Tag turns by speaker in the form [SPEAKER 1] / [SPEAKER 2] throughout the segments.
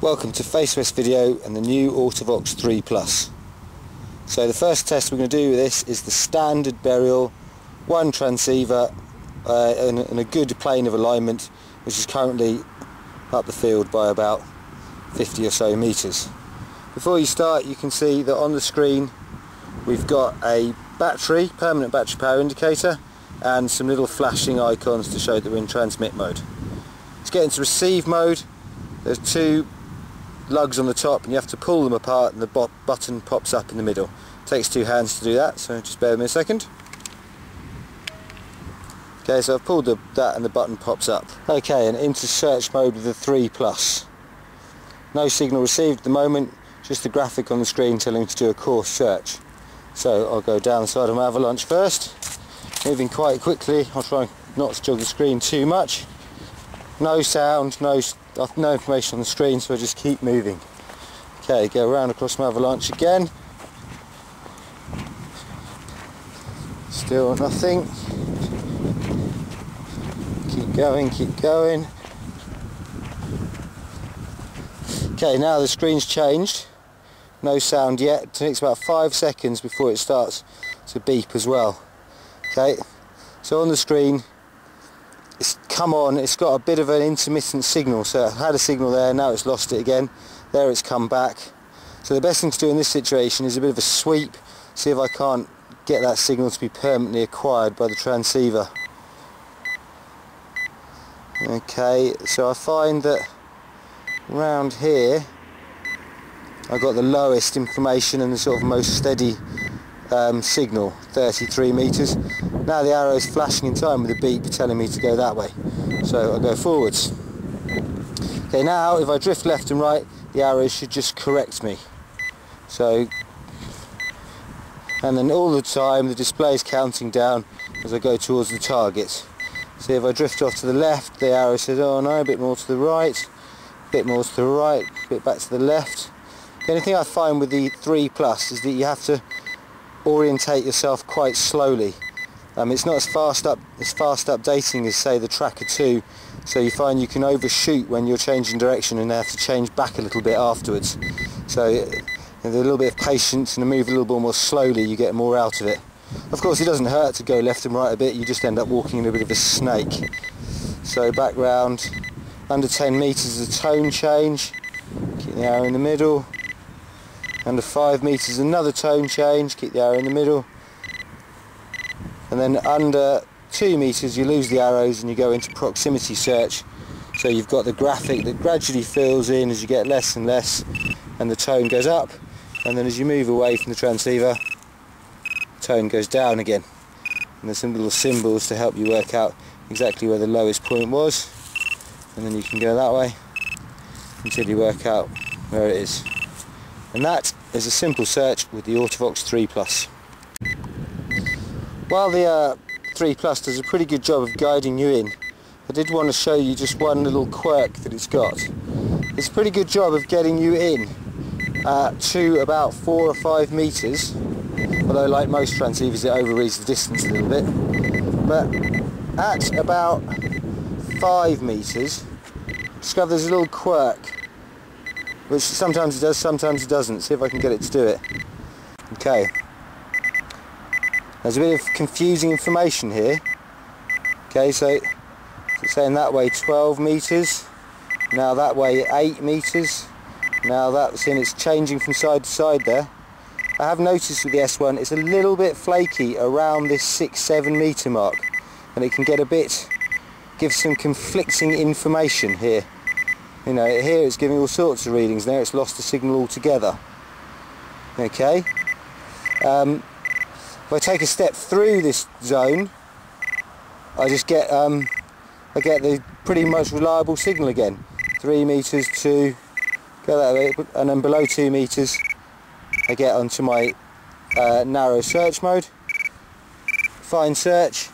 [SPEAKER 1] Welcome to Facewest video and the new Ortovox 3 Plus. So the first test we're going to do with this is the standard burial, one transceiver in a good plane of alignment, which is currently up the field by about 50 or so meters. Before you start, you can see that on the screen we've got a battery, permanent battery power indicator, and some little flashing icons to show that we're in transmit mode. Let's get into receive mode. There's two lugs on the top and you have to pull them apart and the button pops up in the middle. It takes two hands to do that, so just bear with me a second. Okay, so I've pulled that and the button pops up. Okay, and into search mode with the 3 Plus. No signal received at the moment, just the graphic on the screen telling me to do a course search. So I'll go down the side of my avalanche first, moving quite quickly. I'll try not to jog the screen too much. No sound, no information on the screen, so I just keep moving. Okay, go around across my avalanche again. Still nothing. Keep going, keep going. Okay, now the screen's changed. No sound yet. It takes about 5 seconds before it starts to beep as well. Okay, so on the screen it's come on, it's got a bit of an intermittent signal, so it had a signal there, now it's lost it again. There it's come back. So the best thing to do in this situation is a bit of a sweep, see if I can't get that signal to be permanently acquired by the transceiver. Okay, so I find that around here I got the lowest information and the sort of most steady signal, 33 meters. Now the arrow is flashing in time with a beep telling me to go that way, so I'll go forwards. Okay, now if I drift left and right, the arrow should just correct me. So, and then all the time the display is counting down as I go towards the target. So if I drift off to the left, the arrow says, oh no, a bit more to the right, a bit more to the right, a bit back to the left. The only thing I find with the 3 Plus is that you have to orientate yourself quite slowly. It's not as fast updating as, say, the Tracker 2, so you find you can overshoot when you're changing direction and have to change back a little bit afterwards. So with a little bit of patience and a move a little bit more slowly, you get more out of it. Of course, it doesn't hurt to go left and right a bit, you just end up walking in a bit of a snake. So back round, under 10 meters is a tone change, keep the arrow in the middle. Under 5 meters another tone change, keep the arrow in the middle. And then under 2 meters you lose the arrows and you go into proximity search. So you've got the graphic that gradually fills in as you get less and less, and the tone goes up, and then as you move away from the transceiver, the tone goes down again. And there's some little symbols to help you work out exactly where the lowest point was, and then you can go that way until you work out where it is. And that is a simple search with the Ortovox 3 Plus. While the 3 Plus does a pretty good job of guiding you in, I did want to show you just one little quirk that it's got. It's a pretty good job of getting you in to about 4 or 5 meters, although like most transceivers it overreads the distance a little bit. But at about 5 meters, discover there's a little quirk, which sometimes it does, sometimes it doesn't. See if I can get it to do it. Okay. There's a bit of confusing information here. Okay, so it's saying that way 12 meters, now that way 8 meters, now that's in, it's changing from side to side there. I have noticed with the S1 it's a little bit flaky around this 6-7 meter mark, and it can get a bit, give some conflicting information here. You know, here it's giving all sorts of readings, there it's lost the signal altogether. Okay. If I take a step through this zone, I just get I get the pretty much reliable signal again. 3 meters to go that way, and then below 2 meters I get onto my narrow search mode. Fine search.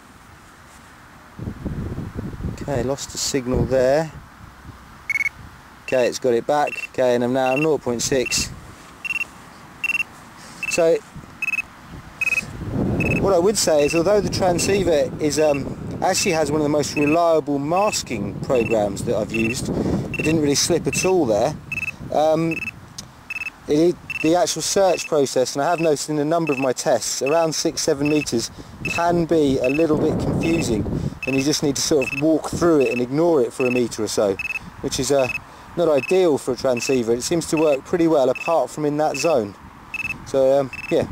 [SPEAKER 1] Okay, lost the signal there. Okay, it's got it back. Okay, and I'm now 0.6. So what I would say is, although the transceiver is actually has one of the most reliable masking programs that I've used, it didn't really slip at all there. The actual search process, and I have noticed in a number of my tests, around 6-7 meters can be a little bit confusing, and you just need to sort of walk through it and ignore it for a meter or so, which is not ideal for a transceiver. It seems to work pretty well apart from in that zone. So yeah.